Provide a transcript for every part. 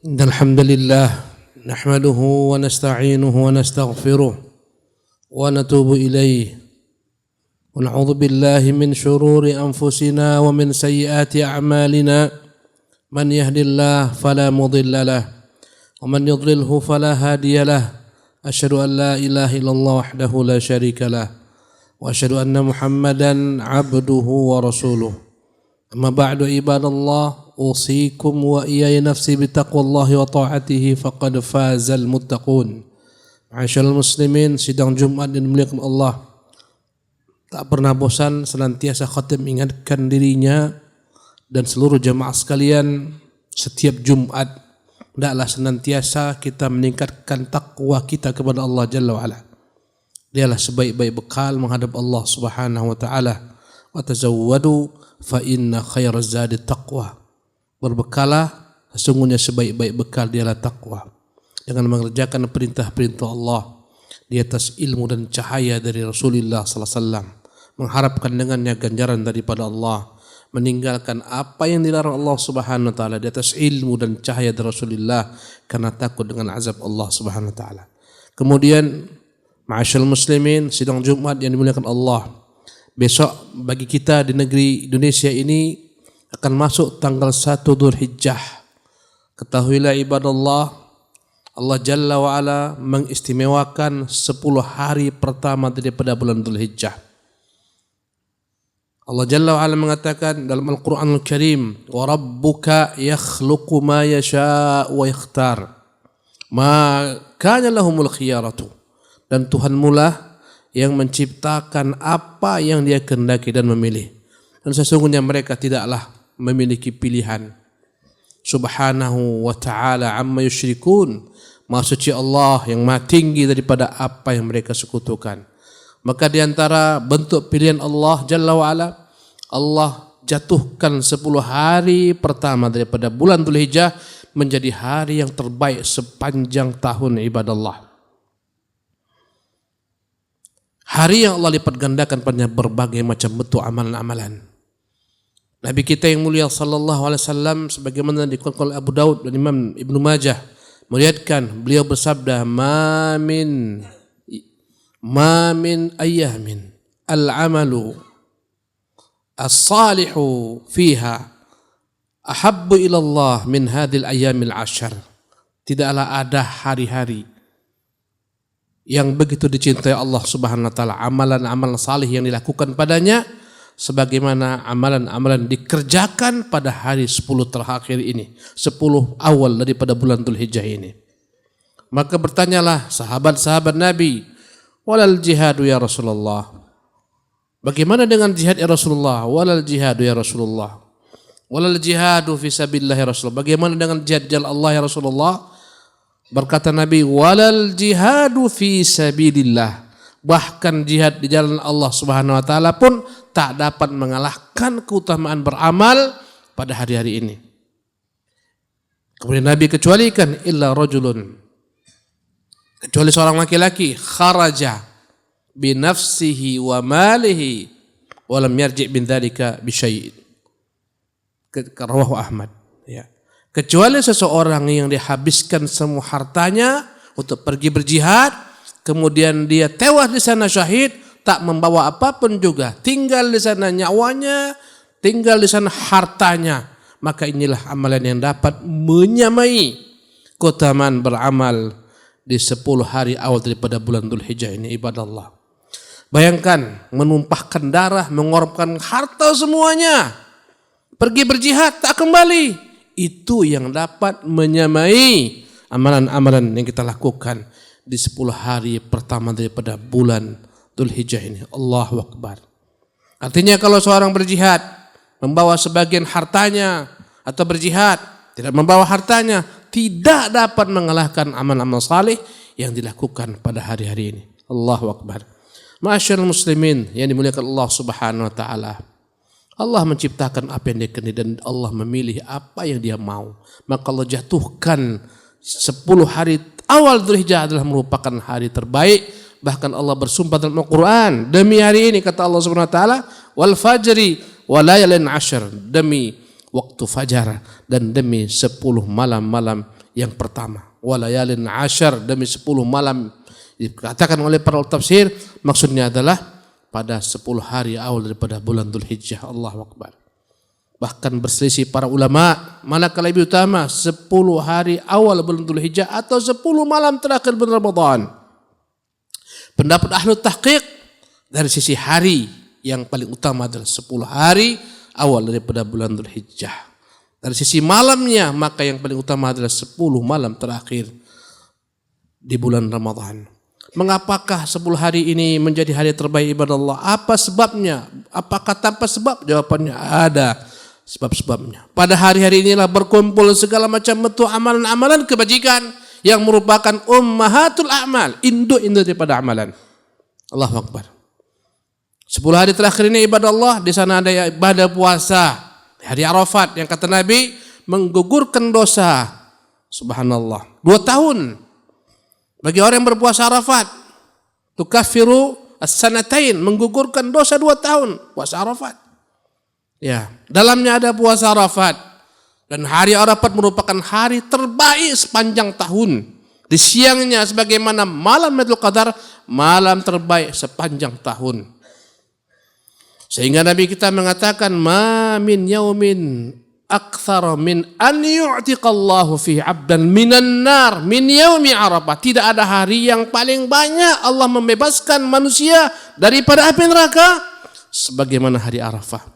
إن الحمد لله نحمده ونستعينه ونستغفره ونتوب إليه ونعوذ بالله من شرور أنفسنا ومن سيئات أعمالنا من يهد الله فلا مضل له ومن يضلله فلا هادي له أشهد أن لا إله إلا الله وحده لا شريك له وأشهد أن محمدا عبده ورسوله أما بعد عباد الله أوصيكم وإياي نفسي بتقوى الله وطاعته فقد فاز المتقون. Ma'asyiral muslimin, sidang Jumat yang dimuliakan Allah, tak pernah bosan senantiasa khatib mengingatkan dirinya dan seluruh jamaah sekalian setiap Jumat hendaklah senantiasa kita meningkatkan takwa kita kepada Allah Jalla wa'ala. Dialah sebaik-baik bekal menghadap Allah Subhanahu wa taala. Wa tazawwadu fa inna khairaz zadi taqwa. Berbekalah, sesungguhnya sebaik-baik bekal dialah takwa. Dengan mengerjakan perintah-perintah Allah di atas ilmu dan cahaya dari Rasulullah sallallahu alaihi wasallam, mengharapkan dengannya ganjaran daripada Allah, meninggalkan apa yang dilarang Allah Subhanahu wa taala di atas ilmu dan cahaya dari Rasulullah karena takut dengan azab Allah Subhanahu wa taala. Kemudian ma'asyiral muslimin, sidang Jumat yang dimuliakan Allah, besok bagi kita di negeri Indonesia ini akan masuk tanggal 1 Dzulhijjah. Ketahuilah ibadallah, Allah Jalla wa'ala mengistimewakan 10 hari pertama daripada bulan Dzulhijjah. Allah Jalla wa'ala mengatakan dalam Al-Quranul Karim, wa rabbuka yakhluqu ma yasha' wa yakhtar ma kana lahumul khiyaratu. Dan Tuhanmu lah yang menciptakan apa yang Dia kehendaki dan memilih. Dan sesungguhnya mereka tidaklah memiliki pilihan. Subhanahu wa ta'ala amma yusyrikun. Maha suci Allah yang maha tinggi daripada apa yang mereka sekutukan. Maka di antara bentuk pilihan Allah Jalla wa'ala, Allah jatuhkan 10 hari pertama daripada bulan Dzulhijjah menjadi hari yang terbaik sepanjang tahun ibadallah. Hari yang Allah lipat gandakan pada berbagai macam bentuk amalan-amalan. Nabi kita yang mulia sallallahu alaihi wasallam sebagaimana dikutip oleh Abu Daud dan Imam Ibnu Majah meriwayatkan, beliau bersabda, ma min ayyamin al-amalu as-salihu fiha ahabbu ila Allah min hadhil ayyamil 'ashr. Tidaklah ada hari-hari yang begitu dicintai Allah Subhanahu wa taala, amalan-amalan salih yang dilakukan padanya sebagaimana amalan-amalan dikerjakan pada hari 10 terakhir ini, 10 awal daripada bulan Dzulhijjah ini. Maka bertanyalah sahabat-sahabat Nabi, walal jihadu ya Rasulullah. Bagaimana dengan jihad ya Rasulullah? Walal jihadu ya Rasulullah. Walal jihadu fi sabilillah ya Rasulullah. Bagaimana dengan jihad jalan Allah ya Rasulullah? Berkata Nabi, walal jihadu fi sabilillah. Bahkan jihad di jalan Allah Subhanahu wa taala pun tak dapat mengalahkan keutamaan beramal pada hari-hari ini. Kemudian Nabi kecualikan illa rajulun, kecuali seorang laki-laki, kharaja bi nafsihi wa malihi wa lam yarji' min dzalika bi syai'. Rawahu Ahmad, ya. Kecuali seseorang yang dihabiskan semua hartanya untuk pergi berjihad, kemudian dia tewas di sana syahid, tak membawa apapun juga, tinggal di sana nyawanya, tinggal di sana hartanya, maka inilah amalan yang dapat menyamai keutamaan beramal di 10 hari awal daripada bulan Dzulhijjah ini, ibadallah. Bayangkan menumpahkan darah, mengorbankan harta semuanya, pergi berjihad tak kembali, itu yang dapat menyamai amalan-amalan yang kita lakukan di 10 hari pertama daripada bulan Dzulhijjah ini. Allahu Akbar. Artinya kalau seorang berjihad membawa sebagian hartanya atau berjihad tidak membawa hartanya, tidak dapat mengalahkan amal-amal saleh yang dilakukan pada hari-hari ini. Allahu Akbar. Ma'asyiral muslimin yang dimuliakan Allah Subhanahu wa taala. Allah menciptakan apa yang Dia kehendaki dan Allah memilih apa yang Dia mau. Maka Allah jatuhkan 10 hari awal Dzulhijjah adalah merupakan hari terbaik. Bahkan Allah bersumpah dalam Al-Quran, demi hari ini kata Allah Subhanahu wa taala, wal fajri wa layalin 'ashr, demi waktu fajar dan demi 10 malam-malam yang pertama. Walayalin ashar, demi 10 malam. Dikatakan oleh para tafsir, maksudnya adalah pada 10 hari awal daripada bulan Dzulhijjah. Allahu Akbar. Bahkan berselisih para ulama, manakah lebih utama 10 hari awal bulan Dzulhijjah atau 10 malam terakhir bulan Ramadan? Pendapat ahlu tahqiq, dari sisi hari yang paling utama adalah 10 hari awal daripada bulan Dzulhijjah. Dari sisi malamnya, maka yang paling utama adalah 10 malam terakhir di bulan Ramadan. Mengapakah 10 hari ini menjadi hari terbaik ibadah Allah? Apa sebabnya? Apakah tanpa sebab? Jawabannya ada sebab-sebabnya. Pada hari-hari inilah berkumpul segala macam bentuk amalan-amalan kebajikan yang merupakan ummahatul a'mal, induk-induk daripada amalan. Allahu Akbar. 10 hari terakhir ini ibadah Allah, di sana ada ibadah puasa. Hari Arafat yang kata Nabi menggugurkan dosa. Subhanallah. 2 tahun. Bagi orang yang berpuasa Arafat, tukaffiru as-sanatain, menggugurkan dosa 2 tahun puasa Arafat. Ya, dalamnya ada puasa Arafat. Dan hari Arafat merupakan hari terbaik sepanjang tahun. Di siangnya sebagaimana malam Lailatul Qadar, malam terbaik sepanjang tahun. Sehingga Nabi kita mengatakan, ma min yaumin aktsara min an yu'tiqallahu fi 'abdan minan nar min yaumi Arafah. Tidak ada hari yang paling banyak Allah membebaskan manusia daripada api neraka sebagaimana hari Arafah.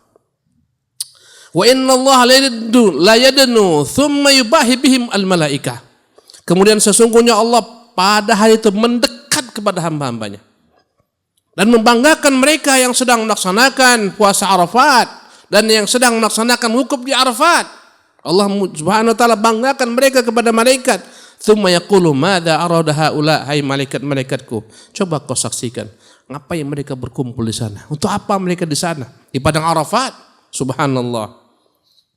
Wa inna Allah la yadnu thumma yubahi bihim al malaikah. Kemudian sesungguhnya Allah pada hari itu mendekat kepada hamba-hambanya dan membanggakan mereka yang sedang melaksanakan puasa Arafat dan yang sedang melaksanakan wukuf di Arafat. Allah Subhanahu wa taala banggakan mereka kepada malaikat. Tsumma yaqulu madza arada haula, hai malaikat-malaikatku, coba kau saksikan ngapain mereka berkumpul di sana? Untuk apa mereka di sana? Di padang Arafat. Subhanallah.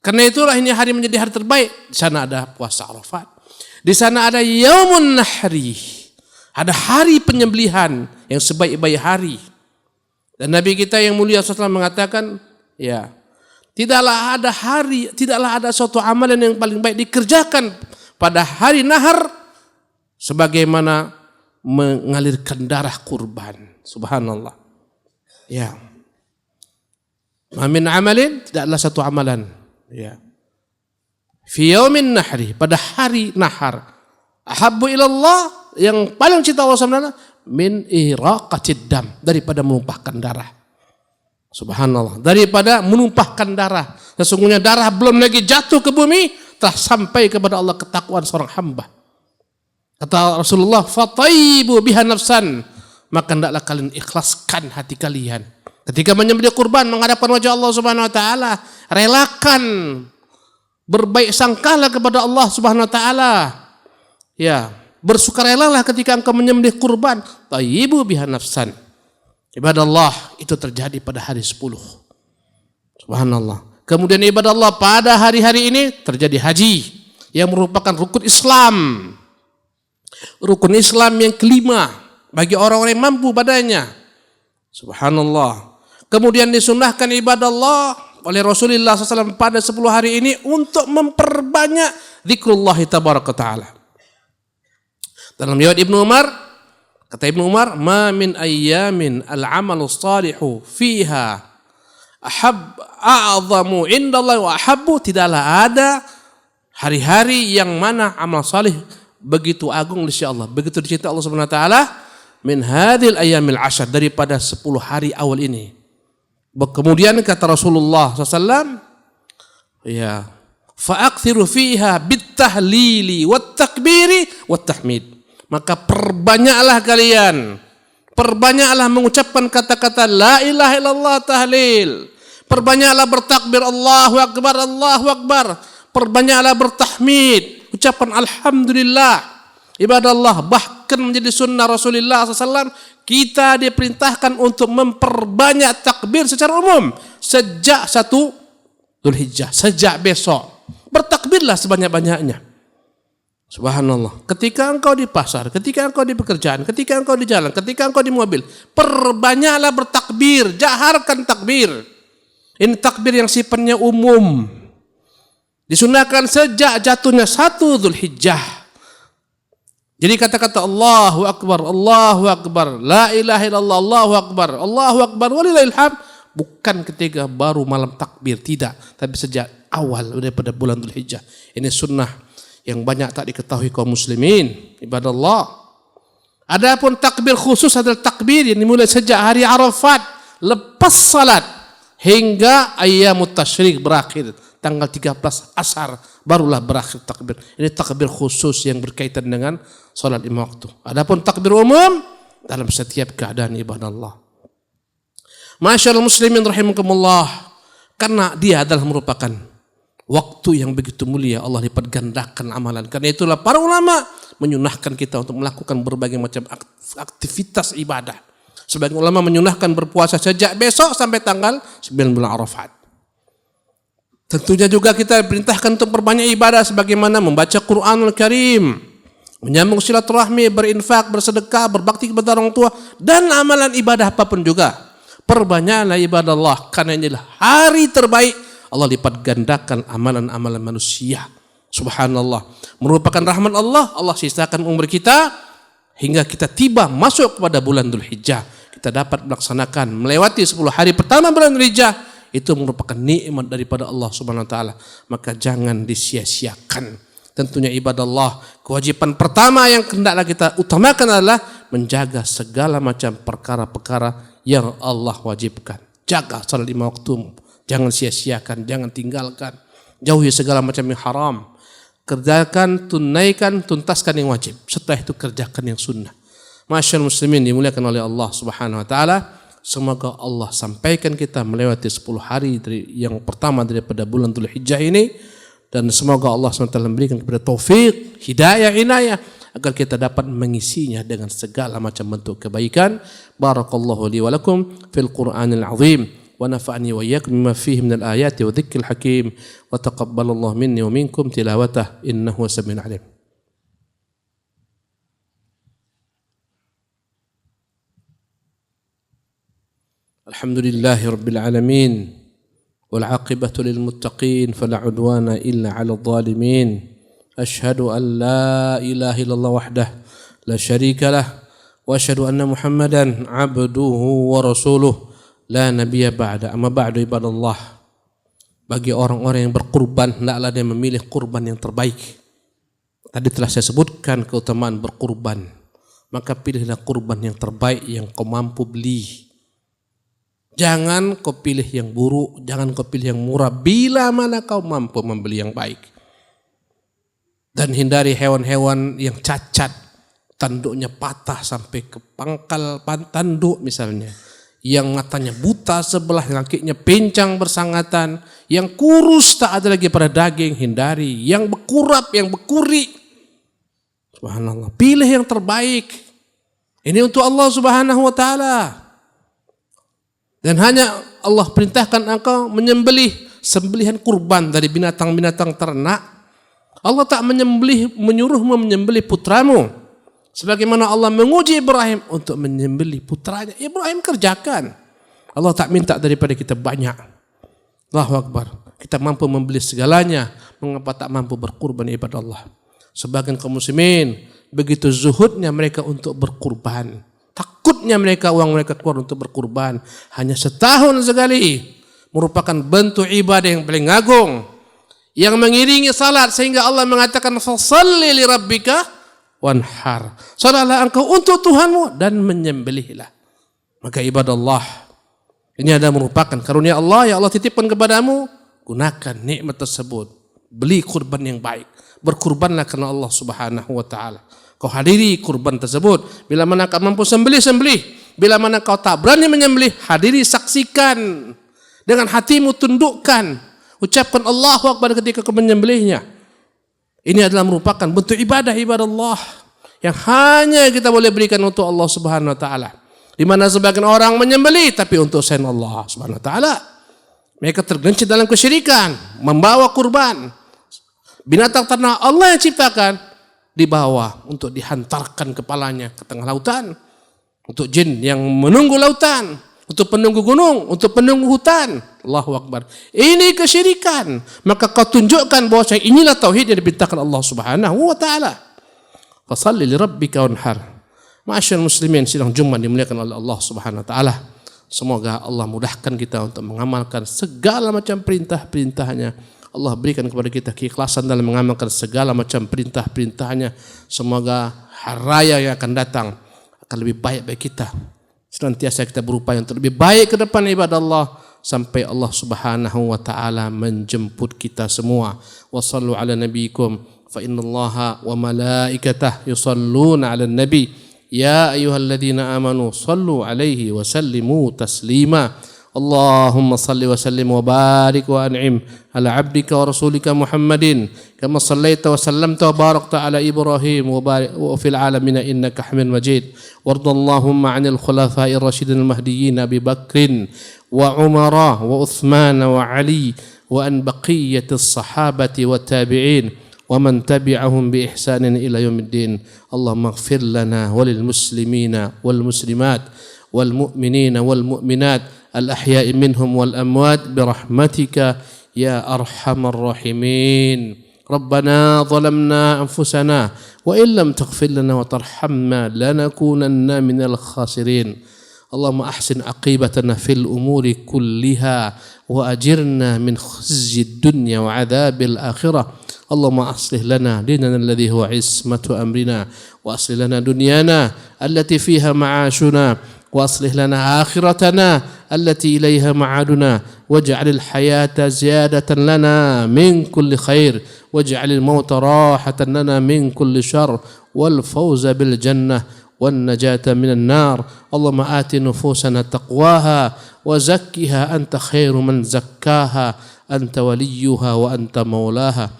Karena itulah ini hari menjadi hari terbaik. Di sana ada puasa Arafat. Di sana ada Yaumun Nahri. Ada hari penyembelihan yang sebaik-baik hari. Dan Nabi kita yang mulia SAW mengatakan, ya, tidaklah ada suatu amalan yang paling baik dikerjakan pada hari nahar sebagaimana mengalirkan darah kurban. Subhanallah. Ya. Min amalin, tidaklah satu amalan, ya, fi yaumin nahri, pada hari nahar, ahabbu ilallah, yang paling cinta Allah SWT, min iraqatid dam, daripada menumpahkan darah. Subhanallah, daripada menumpahkan darah. Sesungguhnya darah belum lagi jatuh ke bumi, telah sampai kepada Allah ketakwaan seorang hamba. Kata Rasulullah, fatayyibu biha nafsan, maka hendaklah kalian ikhlaskan hati kalian ketika menyembelih kurban menghadapkan wajah Allah Subhanahu wa taala. Relakan, berbaik sangkalah kepada Allah Subhanahu wa taala. Ya, bersukaralah ketika engkau menyembelih kurban. Tayyibu biha nafsan. Ibadah Allah itu terjadi pada hari 10. Subhanallah. Kemudian ibadah Allah pada hari-hari ini terjadi haji yang merupakan rukun Islam. Rukun Islam yang kelima bagi orang-orang yang mampu badannya. Subhanallah. Kemudian disunahkan ibadah Allah oleh Rasulullah SAW pada 10 hari ini untuk memperbanyak zikrullah tabaraka ta'ala. Dalam riwayat Ibnu Umar, kata Ibnu Umar, ma min ayyamin al-amalu salihu fiha a'zamu indallahi wa ahabbu, tidaklah ada hari-hari yang mana amal salih begitu agung di sisi Allah, begitu dicintai Allah Subhanahu wa taala, min hadhil ayyamil 'ashr, daripada 10 hari awal ini. Kemudian kata Rasulullah SAW, ya, fa'akthiru fiha bitahlili wat takbiri wat tahmid, maka perbanyaklah kalian, perbanyaklah mengucapkan kata-kata la ilaha illallah tahlil, perbanyaklah bertakbir Allahu akbar, Allahu akbar, perbanyaklah bertahmid, ucapan alhamdulillah. Ibadah Allah bahkan menjadi sunnah Rasulullah SAW, kita diperintahkan untuk memperbanyak takbir secara umum sejak 1 Dzulhijjah, sejak besok. Bertakbirlah sebanyak-banyaknya. Subhanallah. Ketika engkau di pasar, ketika engkau di pekerjaan, ketika engkau di jalan, ketika engkau di mobil, perbanyaklah bertakbir, jaharkan takbir. Ini takbir yang sifatnya umum. Disunahkan sejak jatuhnya 1 Dzulhijjah. Jadi kata-kata Allahu Akbar, la ilaha illallah, Allahu Akbar, walillahil hamd, bukan ketika baru malam takbir, tidak, tapi sejak awal daripada bulan Dzulhijjah. Ini sunnah yang banyak tak diketahui kaum muslimin, ibadah Allah. Adapun takbir khusus adalah takbir yang dimulai sejak hari Arafat, lepas salat hingga ayyamut tasyrik berakhir. Tanggal 13 Ashar barulah berakhir takbir. Ini takbir khusus yang berkaitan dengan salat 5 waktu. Adapun takbir umum dalam setiap keadaan ibadah Allah. Masyaallah muslimin rahimakumullah, karena dia adalah merupakan waktu yang begitu mulia, Allah lipat gandakan amalan. Karena itulah para ulama menyunahkan kita untuk melakukan berbagai macam aktivitas ibadah. Sebagian ulama menyunahkan berpuasa sejak besok sampai tanggal 9 bulan Arafat. Tentunya juga kita diperintahkan untuk berbanyak ibadah sebagaimana membaca Quranul Karim, menyambung silaturahmi, berinfak, bersedekah, berbakti kepada orang tua, dan amalan ibadah apapun juga. Perbanyaklah ibadah Allah, karena inilah hari terbaik. Allah lipat gandakan amalan-amalan manusia. Subhanallah. Merupakan rahmat Allah, Allah sisakan umur kita hingga kita tiba masuk kepada bulan Dzulhijjah. Kita dapat melaksanakan melewati 10 hari pertama bulan Dzulhijjah. Itu merupakan nikmat daripada Allah Subhanahu wa taala, maka jangan disia-siakan. Tentunya ibadah Allah, kewajiban pertama yang hendaklah kita utamakan adalah menjaga segala macam perkara-perkara yang Allah wajibkan. Jaga salat 5 waktu, jangan sia-siakan, jangan tinggalkan. Jauhi segala macam yang haram. Kerjakan, tunaikan, tuntaskan yang wajib. Setelah itu kerjakan yang sunnah. Masyaallah muslimin dimuliakan oleh Allah Subhanahu wa taala. Semoga Allah sampaikan kita melewati 10 hari yang pertama daripada bulan Dzulhijjah ini, dan semoga Allah SWT memberikan kepada taufik, hidayah, inayah agar kita dapat mengisinya dengan segala macam bentuk kebaikan. Barakallahu li wa lakum fil Qur'anil azim wa nafa'ani wa iyyakum bima fihi minal ayati wa dzikril hakim wa taqabbalallahu minni wa minkum tilawatah innahu samiun alim. Alhamdulillahi Rabbil Alamin, wal aqibatu lil muttaqin, fala udwana illa 'alal zalimin. Asyhadu an la ilaha illallah wahdah la syarika lah, wa asyhadu anna Muhammadan 'abduhu wa rasuluh la nabiyya ba'da. Amma ba'du ibadallah. Bagi orang-orang yang berkurban, hendaklah dia memilih kurban yang terbaik. Tadi telah saya sebutkan keutamaan berkurban. Maka pilihlah kurban yang terbaik yang kau mampu beli. Jangan kau pilih yang buruk, jangan kau pilih yang murah, bila mana kau mampu membeli yang baik. Dan hindari hewan-hewan yang cacat, tanduknya patah sampai ke pangkal tanduk misalnya, yang matanya buta sebelah, kakinya pincang bersangatan, yang kurus tak ada lagi pada daging, hindari. Yang berkurap, yang berkuri, subhanallah, pilih yang terbaik. Ini untuk Allah Subhanahu wa taala. Dan hanya Allah perintahkan engkau menyembelih sembelihan kurban dari binatang-binatang ternak. Allah tak menyuruhmu menyembelih putramu. Sebagaimana Allah menguji Ibrahim untuk menyembelih putranya. Ibrahim kerjakan. Allah tak minta daripada kita banyak. Allahu Akbar. Kita mampu membeli segalanya. Mengapa tak mampu berkurban ibadah Allah? Sebagian kaum muslimin begitu zuhudnya mereka untuk berkurban. Takutnya mereka uang mereka keluar untuk berkurban hanya setahun sekali, merupakan bentuk ibadah yang paling agung yang mengiringi salat, sehingga Allah mengatakan fasalli li rabbika wanhar, salatlah engkau untuk Tuhanmu dan menyembelihlah. Maka ibadah Allah ini adalah merupakan karunia Allah yang Allah titipkan kepadamu. Gunakan nikmat tersebut, beli kurban yang baik, berkurbanlah karena Allah Subhanahu wa taala. Kau hadiri kurban tersebut. Bila mana kau mampu sembelih. Bila mana kau tak berani menyembelih, hadiri, saksikan. Dengan hatimu tundukkan. Ucapkan Allahu Akbar ketika kau menyembelihnya. Ini adalah merupakan bentuk ibadah Allah yang hanya kita boleh berikan untuk Allah Subhanahu wa taala. Di mana sebagian orang menyembelih tapi untuk selain Allah Subhanahu wa taala. Mereka tergelincir dalam kesyirikan, membawa kurban. Binatang ternak Allah yang ciptakan dibawa untuk dihantarkan kepalanya ke tengah lautan, untuk jin yang menunggu lautan, untuk penunggu gunung, untuk penunggu hutan. Allahu Akbar. Ini kesyirikan. Maka kau tunjukkan bahwa inilah tauhid yang diperintahkan Allah Subhanahu wa taala. Fasalli li rabbika wanhar. Ma'asyiral muslimin, sidang Jumat dimuliakan oleh Allah Subhanahu wa taala. Semoga Allah mudahkan kita untuk mengamalkan segala macam perintah-perintahnya. Allah berikan kepada kita keikhlasan dalam mengamalkan segala macam perintah-perintahnya. Semoga hari raya yang akan datang akan lebih baik bagi kita. Senantiasa kita berupaya untuk lebih baik ke depan ibadah Allah sampai Allah Subhanahu wa taala menjemput kita semua. Wassallu ala nabiyikum fa innallaha wa malaikatahu yusalluna ala nabi ya ayyuhalladzina amanu sallu alaihi wa sallimu taslima. اللهم صل وسلم وبارك وأنعم على عبدك ورسولك محمد كما صليت وسلمت وباركت على إبراهيم وفي العالمين إنك حميد مجيد وارض اللهم عن الخلفاء الراشدين المهديين أبي بكر وعمر وعثمان وعلي وأن بقية الصحابة والتابعين ومن تبعهم بإحسان إلى يوم الدين اللهم اغفر لنا وللمسلمين والمسلمات والمؤمنين والمؤمنات الأحياء منهم والأموات برحمتك يا أرحم الراحمين. ربنا ظلمنا أنفسنا وإن لم تغفر لنا وترحمنا لنكونن من الخاسرين. اللهم أحسن عقيبتنا في الأمور كلها وأجرنا من خزي الدنيا وعذاب الآخرة. اللهم أصلح لنا ديننا الذي هو عصمة أمرنا وأصلح لنا دنيانا التي فيها معاشنا وأصلح لنا آخرتنا التي إليها معادنا واجعل الحياة زيادة لنا من كل خير واجعل الموت راحة لنا من كل شر والفوز بالجنة والنجاة من النار. اللهم آت نفوسنا تقواها وزكها أنت خير من زكاها أنت وليها وأنت مولاها.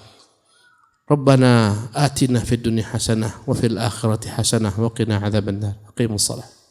ربنا آتنا في الدنيا حسنة وفي الآخرة حسنة وقنا عذاب النار. أقيموا الصلاة.